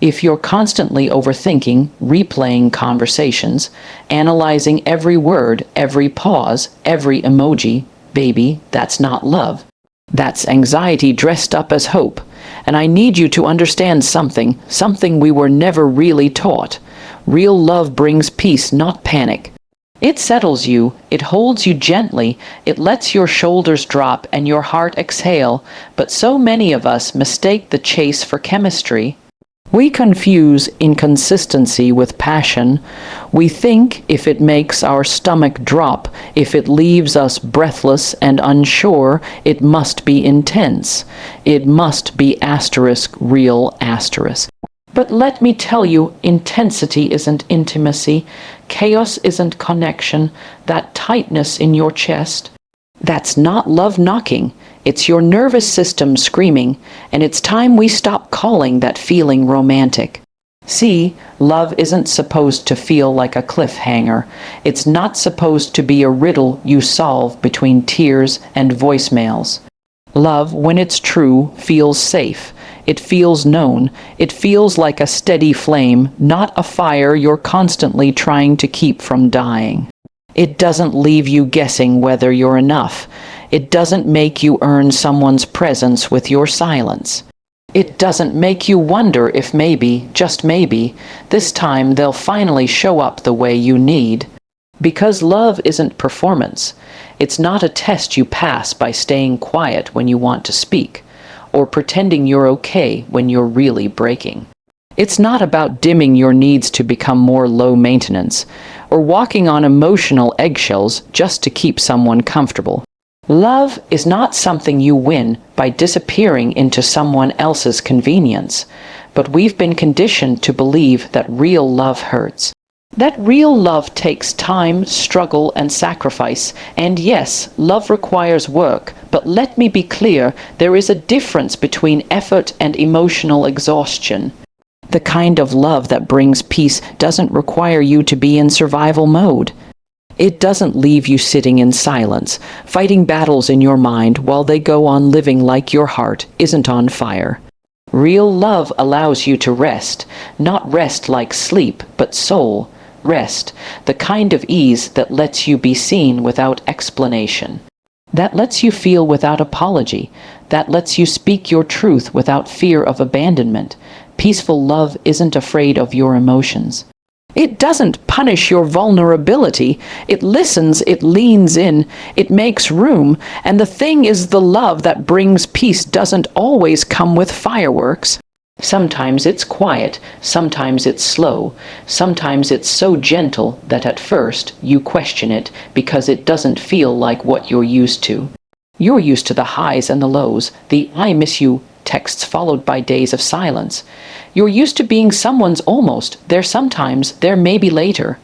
If you're constantly overthinking, replaying conversations, analyzing every word, every pause, every emoji, baby, that's not love. That's anxiety dressed up as hope. And I need you to understand something we were never really taught. Real love brings peace, not panic. It settles you, it holds you gently, it lets your shoulders drop and your heart exhale, but so many of us mistake the chase for chemistry. We confuse inconsistency with passion. We think if it makes our stomach drop, if it leaves us breathless and unsure, it must be intense. It must be real. But let me tell you, intensity isn't intimacy. Chaos isn't connection. That tightness in your chest, that's not love knocking. It's your nervous system screaming, and it's time we stop calling that feeling romantic. See, love isn't supposed to feel like a cliffhanger. It's not supposed to be a riddle you solve between tears and voicemails. Love, when it's true, feels safe. It feels known. It feels like a steady flame, not a fire you're constantly trying to keep from dying. It doesn't leave you guessing whether you're enough. It doesn't make you earn someone's presence with your silence. It doesn't make you wonder if maybe, just maybe, this time they'll finally show up the way you need. Because love isn't performance. It's not a test you pass by staying quiet when you want to speak, or pretending you're okay when you're really breaking. It's not about dimming your needs to become more low maintenance, or walking on emotional eggshells just to keep someone comfortable. Love is not something you win by disappearing into someone else's convenience, but we've been conditioned to believe that real love hurts. That real love takes time, struggle, and sacrifice, and yes, love requires work, but let me be clear, there is a difference between effort and emotional exhaustion. The kind of love that brings peace doesn't require you to be in survival mode. It doesn't leave you sitting in silence, fighting battles in your mind while they go on living like your heart isn't on fire. Real love allows you to rest, not rest like sleep, but soul rest, the kind of ease that lets you be seen without explanation, that lets you feel without apology, that lets you speak your truth without fear of abandonment. Peaceful love isn't afraid of your emotions. It doesn't punish your vulnerability. It listens, it leans in, it makes room, and the thing is, the love that brings peace doesn't always come with fireworks. Sometimes it's quiet, sometimes it's slow, sometimes it's so gentle that at first you question it because it doesn't feel like what you're used to. You're used to the highs and the lows, the "I miss you" texts followed by days of silence. You're used to being someone's almost, there sometimes, there maybe later.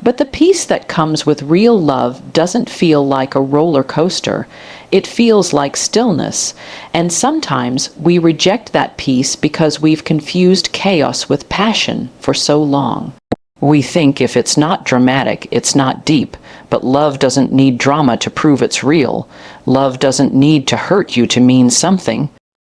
But the peace that comes with real love doesn't feel like a roller coaster. It feels like stillness. And sometimes we reject that peace because we've confused chaos with passion for so long. We think if it's not dramatic, it's not deep. But love doesn't need drama to prove it's real. Love doesn't need to hurt you to mean something.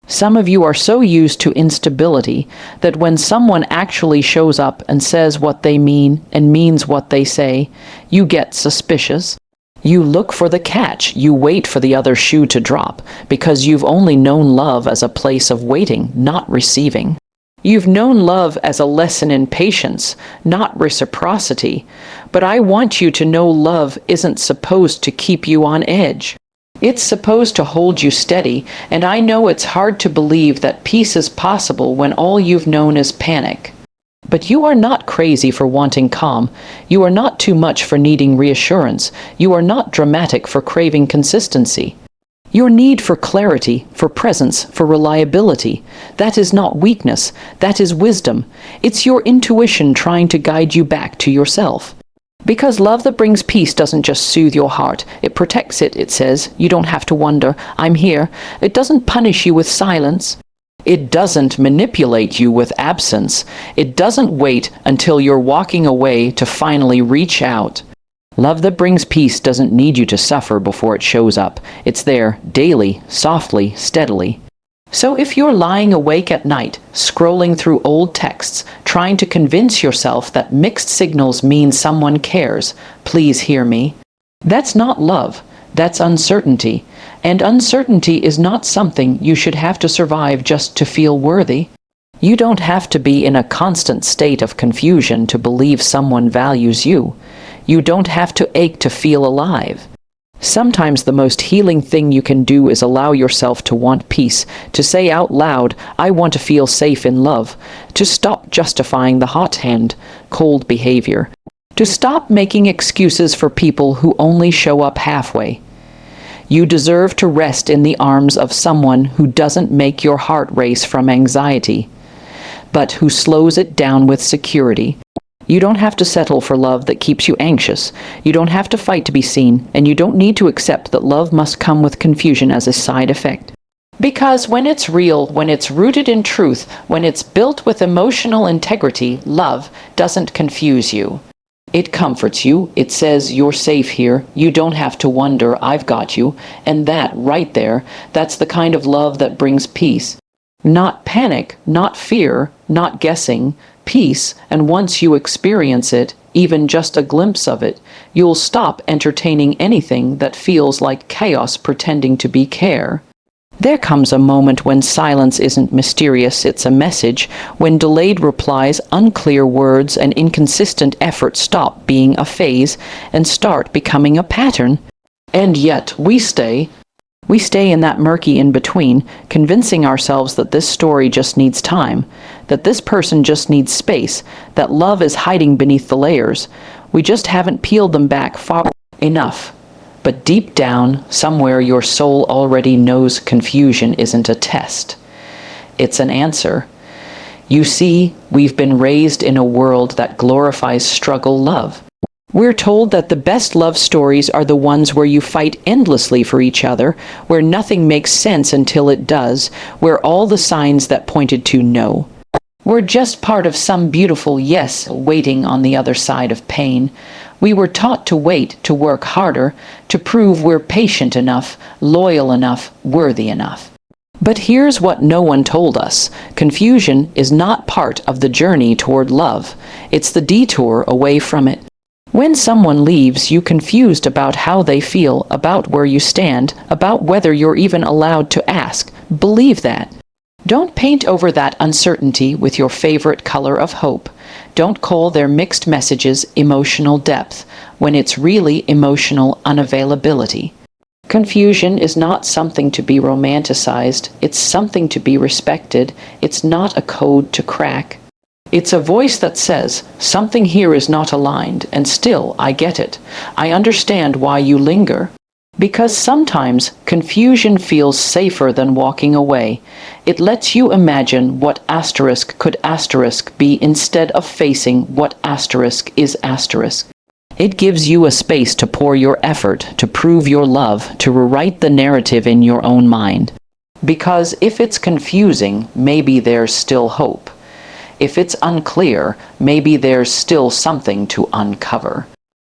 Some of you are so used to instability that when someone actually shows up and says what they mean and means what they say, you get suspicious. You look for the catch. You wait for the other shoe to drop because you've only known love as a place of waiting, not receiving. You've known love as a lesson in patience, not reciprocity. But I want you to know love isn't supposed to keep you on edge. It's supposed to hold you steady, and I know it's hard to believe that peace is possible when all you've known is panic. But you are not crazy for wanting calm. You are not too much for needing reassurance. You are not dramatic for craving consistency. Your need for clarity, for presence, for reliability, that is not weakness, that is wisdom. It's your intuition trying to guide you back to yourself. Because love that brings peace doesn't just soothe your heart. It protects it, it says. You don't have to wonder. I'm here. It doesn't punish you with silence. It doesn't manipulate you with absence. It doesn't wait until you're walking away to finally reach out. Love that brings peace doesn't need you to suffer before it shows up. It's there, daily, softly, steadily. So if you're lying awake at night, scrolling through old texts, trying to convince yourself that mixed signals mean someone cares, please hear me. That's not love. That's uncertainty. And uncertainty is not something you should have to survive just to feel worthy. You don't have to be in a constant state of confusion to believe someone values you. You don't have to ache to feel alive. Sometimes the most healing thing you can do is allow yourself to want peace, to say out loud, I want to feel safe in love, to stop justifying the hot hand, cold behavior, to stop making excuses for people who only show up halfway. You deserve to rest in the arms of someone who doesn't make your heart race from anxiety, but who slows it down with security. You don't have to settle for love that keeps you anxious. You don't have to fight to be seen, and you don't need to accept that love must come with confusion as a side effect. Because when it's real, when it's rooted in truth, when it's built with emotional integrity, love doesn't confuse you. It comforts you. It says, you're safe here. You don't have to wonder, I've got you. And that, right there, that's the kind of love that brings peace. Not panic, not fear, not guessing, peace, and once you experience it, even just a glimpse of it, you'll stop entertaining anything that feels like chaos pretending to be care. There comes a moment when silence isn't mysterious, it's a message, when delayed replies, unclear words, and inconsistent effort stop being a phase and start becoming a pattern. And yet, we stay in that murky in-between, convincing ourselves that this story just needs time, that this person just needs space, that love is hiding beneath the layers. We just haven't peeled them back far enough. But deep down, somewhere your soul already knows confusion isn't a test. It's an answer. You see, we've been raised in a world that glorifies struggle love. We're told that the best love stories are the ones where you fight endlessly for each other, where nothing makes sense until it does, where all the signs that pointed to no. We're just part of some beautiful yes waiting on the other side of pain. We were taught to wait, to work harder, to prove we're patient enough, loyal enough, worthy enough. But here's what no one told us. Confusion is not part of the journey toward love. It's the detour away from it. When someone leaves you confused about how they feel, about where you stand, about whether you're even allowed to ask, believe that. Don't paint over that uncertainty with your favorite color of hope. Don't call their mixed messages emotional depth, when it's really emotional unavailability. Confusion is not something to be romanticized. It's something to be respected. It's not a code to crack. It's a voice that says, something here is not aligned, and still I get it. I understand why you linger. Because sometimes confusion feels safer than walking away. It lets you imagine what asterisk could asterisk be instead of facing what asterisk is asterisk. It gives you a space to pour your effort, to prove your love, to rewrite the narrative in your own mind. Because if it's confusing, maybe there's still hope. If it's unclear, maybe there's still something to uncover.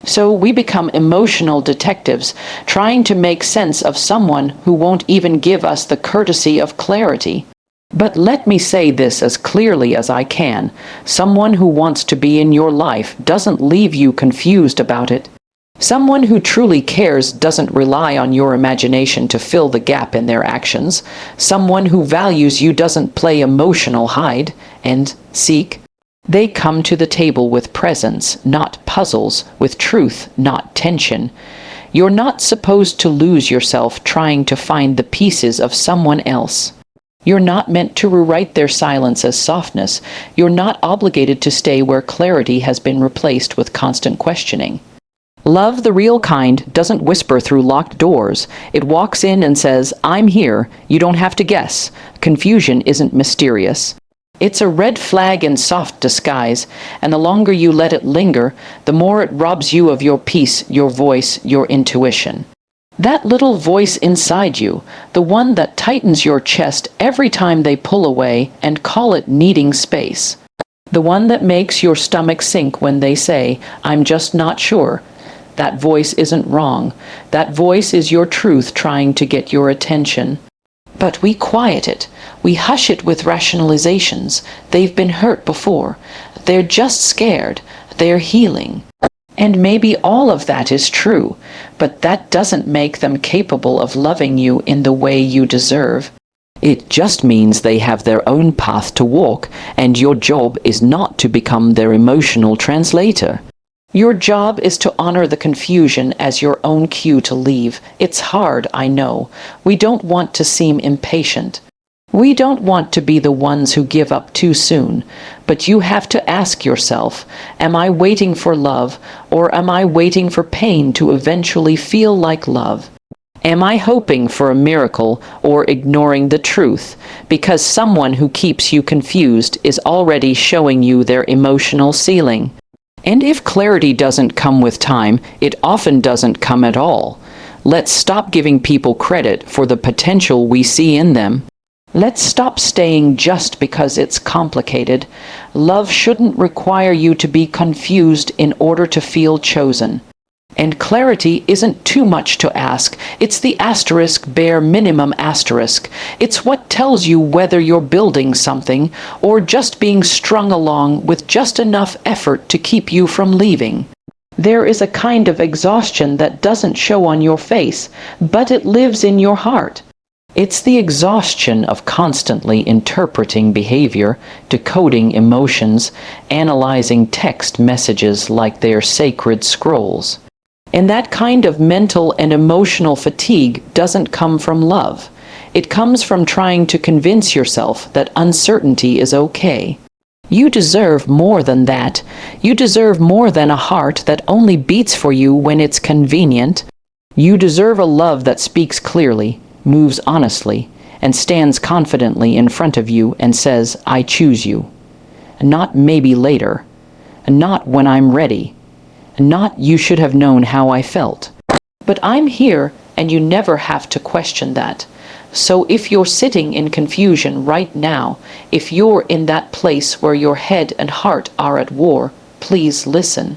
So we become emotional detectives, trying to make sense of someone who won't even give us the courtesy of clarity. But let me say this as clearly as I can. Someone who wants to be in your life doesn't leave you confused about it. Someone who truly cares doesn't rely on your imagination to fill the gap in their actions. Someone who values you doesn't play emotional hide and seek. They come to the table with presence, not puzzles, with truth, not tension. You're not supposed to lose yourself trying to find the pieces of someone else. You're not meant to rewrite their silence as softness. You're not obligated to stay where clarity has been replaced with constant questioning. Love, the real kind, doesn't whisper through locked doors. It walks in and says, I'm here. You don't have to guess. Confusion isn't mysterious. It's a red flag in soft disguise, and the longer you let it linger, the more it robs you of your peace, your voice, your intuition. That little voice inside you, the one that tightens your chest every time they pull away and call it needing space. The one that makes your stomach sink when they say, I'm just not sure. That voice isn't wrong. That voice is your truth trying to get your attention. But we quiet it. We hush it with rationalizations. They've been hurt before. They're just scared. They're healing. And maybe all of that is true, but that doesn't make them capable of loving you in the way you deserve. It just means they have their own path to walk, and your job is not to become their emotional translator. Your job is to honor the confusion as your own cue to leave. It's hard, I know. We don't want to seem impatient. We don't want to be the ones who give up too soon, but you have to ask yourself, am I waiting for love, or am I waiting for pain to eventually feel like love? Am I hoping for a miracle or ignoring the truth, because someone who keeps you confused is already showing you their emotional ceiling? And if clarity doesn't come with time, it often doesn't come at all. Let's stop giving people credit for the potential we see in them. Let's stop staying just because it's complicated. Love shouldn't require you to be confused in order to feel chosen. And clarity isn't too much to ask. It's the asterisk, bare minimum asterisk. It's what tells you whether you're building something or just being strung along with just enough effort to keep you from leaving. There is a kind of exhaustion that doesn't show on your face, but it lives in your heart. It's the exhaustion of constantly interpreting behavior, decoding emotions, analyzing text messages like they're sacred scrolls. And that kind of mental and emotional fatigue doesn't come from love. It comes from trying to convince yourself that uncertainty is okay. You deserve more than that. You deserve more than a heart that only beats for you when it's convenient. You deserve a love that speaks clearly, moves honestly, and stands confidently in front of you and says, I choose you. Not maybe later. Not when I'm ready. Not you should have known how I felt. But I'm here, and you never have to question that. So if you're sitting in confusion right now, if you're in that place where your head and heart are at war, please listen.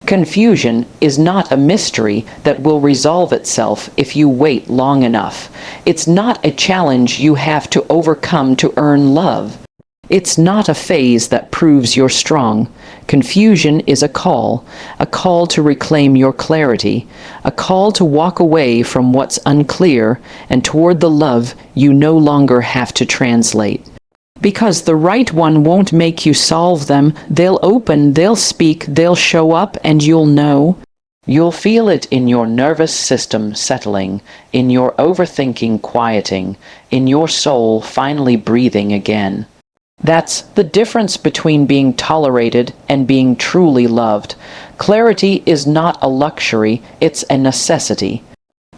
Confusion is not a mystery that will resolve itself if you wait long enough. It's not a challenge you have to overcome to earn love. It's not a phase that proves you're strong. Confusion is a call to reclaim your clarity, a call to walk away from what's unclear and toward the love you no longer have to translate. Because the right one won't make you solve them. They'll open, they'll speak, they'll show up, and you'll know. You'll feel it in your nervous system settling, in your overthinking quieting, in your soul finally breathing again. That's the difference between being tolerated and being truly loved. Clarity is not a luxury, it's a necessity.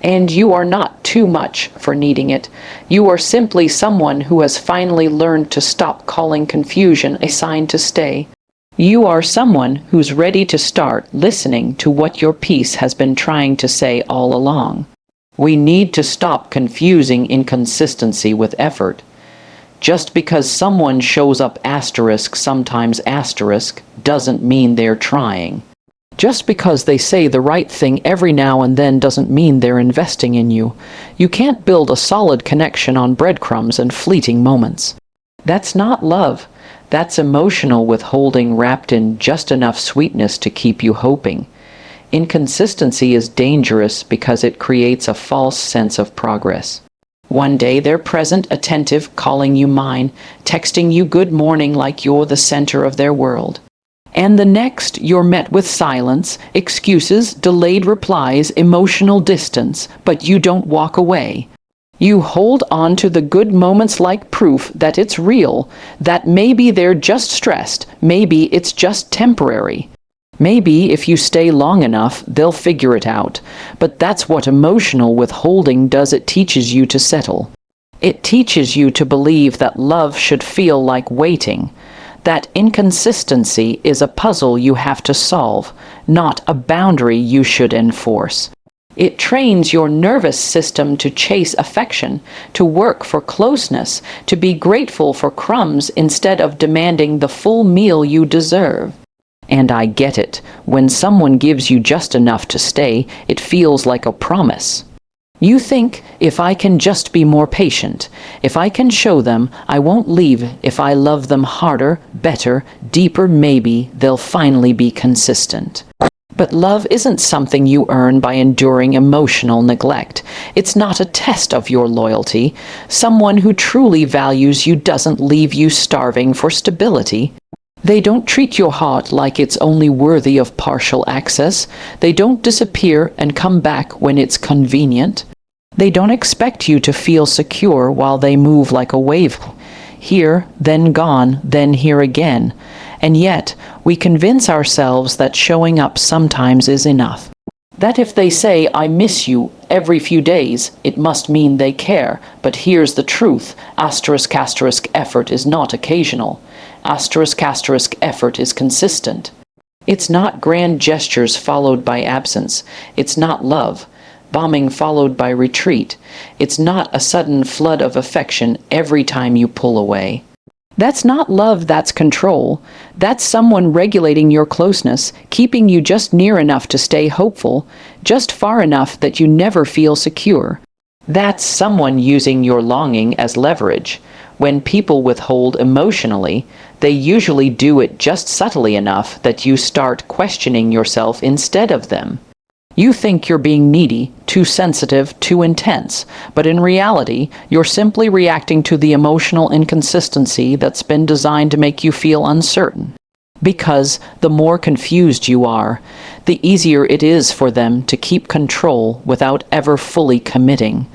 And you are not too much for needing it. You are simply someone who has finally learned to stop calling confusion a sign to stay. You are someone who's ready to start listening to what your piece has been trying to say all along. We need to stop confusing inconsistency with effort. Just because someone shows up asterisk, sometimes asterisk, doesn't mean they're trying. Just because they say the right thing every now and then doesn't mean they're investing in you. You can't build a solid connection on breadcrumbs and fleeting moments. That's not love. That's emotional withholding wrapped in just enough sweetness to keep you hoping. Inconsistency is dangerous because it creates a false sense of progress. One day they're present, attentive, calling you mine, texting you good morning like you're the center of their world. And the next, you're met with silence, excuses, delayed replies, emotional distance, but you don't walk away. You hold on to the good moments like proof that it's real, that maybe they're just stressed, maybe it's just temporary. Maybe if you stay long enough, they'll figure it out. But that's what emotional withholding does. It teaches you to settle. It teaches you to believe that love should feel like waiting. That inconsistency is a puzzle you have to solve, not a boundary you should enforce. It trains your nervous system to chase affection, to work for closeness, to be grateful for crumbs instead of demanding the full meal you deserve. And I get it. When someone gives you just enough to stay, it feels like a promise. You think, if I can just be more patient, if I can show them I won't leave, if I love them harder, better, deeper, maybe they'll finally be consistent. But love isn't something you earn by enduring emotional neglect. It's not a test of your loyalty. Someone who truly values you doesn't leave you starving for stability. They don't treat your heart like it's only worthy of partial access. They don't disappear and come back when it's convenient. They don't expect you to feel secure while they move like a wave. Here, then gone, then here again. And yet, we convince ourselves that showing up sometimes is enough. That if they say, I miss you, every few days, it must mean they care. But here's the truth. *** effort is not occasional. *** effort is consistent. It's not grand gestures followed by absence. It's not love. Bombing followed by retreat. It's not a sudden flood of affection every time you pull away. That's not love, that's control. That's someone regulating your closeness, keeping you just near enough to stay hopeful, just far enough that you never feel secure. That's someone using your longing as leverage. When people withhold emotionally, they usually do it just subtly enough that you start questioning yourself instead of them. You think you're being needy, too sensitive, too intense, but in reality, you're simply reacting to the emotional inconsistency that's been designed to make you feel uncertain. Because the more confused you are, the easier it is for them to keep control without ever fully committing.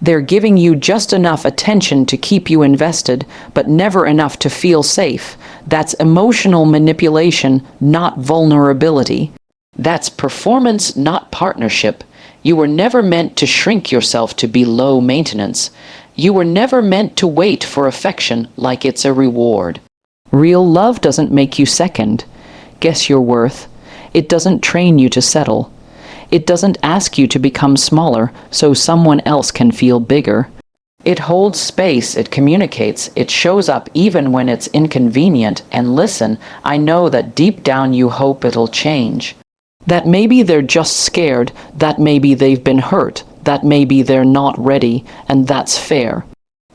They're giving you just enough attention to keep you invested, but never enough to feel safe. That's emotional manipulation, not vulnerability. That's performance, not partnership. You were never meant to shrink yourself to be low maintenance. You were never meant to wait for affection like it's a reward. Real love doesn't make you second. Guess your worth. It doesn't train you to settle. It doesn't ask you to become smaller so someone else can feel bigger. It holds space, it communicates, it shows up even when it's inconvenient, and listen, I know that deep down you hope it'll change. That maybe they're just scared, that maybe they've been hurt, that maybe they're not ready, and that's fair.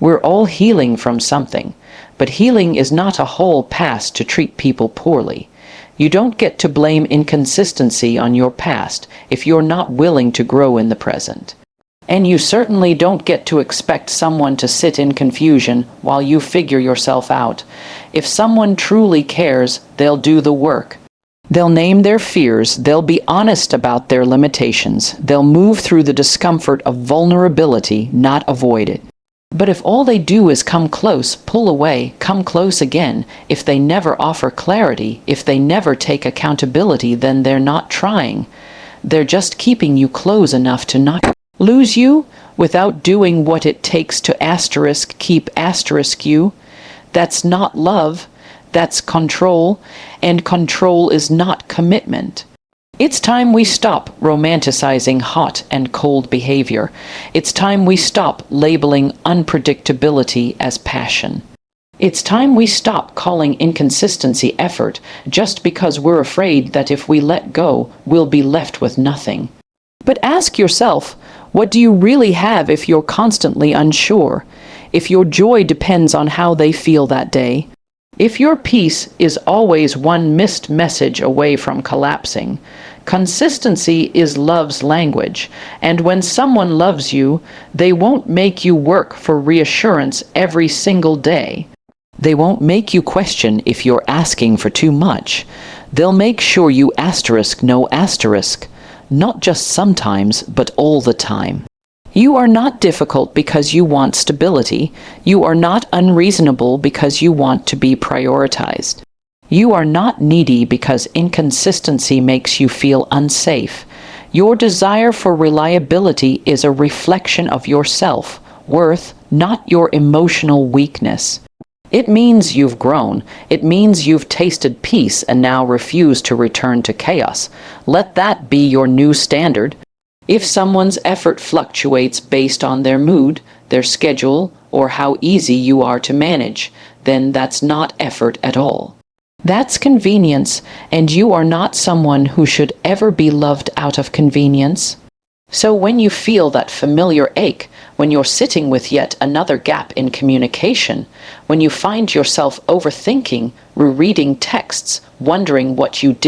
We're all healing from something, but healing is not a whole pass to treat people poorly. You don't get to blame inconsistency on your past if you're not willing to grow in the present. And you certainly don't get to expect someone to sit in confusion while you figure yourself out. If someone truly cares, they'll do the work. They'll name their fears, they'll be honest about their limitations, they'll move through the discomfort of vulnerability, not avoid it. But if all they do is come close, pull away, come close again, if they never offer clarity, if they never take accountability, then they're not trying. They're just keeping you close enough to not lose you without doing what it takes to keep you. That's not love. That's control, and control is not commitment. It's time we stop romanticizing hot and cold behavior. It's time we stop labeling unpredictability as passion. It's time we stop calling inconsistency effort just because we're afraid that if we let go, we'll be left with nothing. But ask yourself, what do you really have if you're constantly unsure? If your joy depends on how they feel that day? If your peace is always one missed message away from collapsing? Consistency is love's language, and when someone loves you, they won't make you work for reassurance every single day. They won't make you question if you're asking for too much. They'll make sure you no asterisk, not just sometimes, but all the time. You are not difficult because you want stability. You are not unreasonable because you want to be prioritized. You are not needy because inconsistency makes you feel unsafe. Your desire for reliability is a reflection of your self-worth, not your emotional weakness. It means you've grown. It means you've tasted peace and now refuse to return to chaos. Let that be your new standard. If someone's effort fluctuates based on their mood, their schedule, or how easy you are to manage, then that's not effort at all. That's convenience, and you are not someone who should ever be loved out of convenience. So when you feel that familiar ache, when you're sitting with yet another gap in communication, when you find yourself overthinking, rereading texts, wondering what you did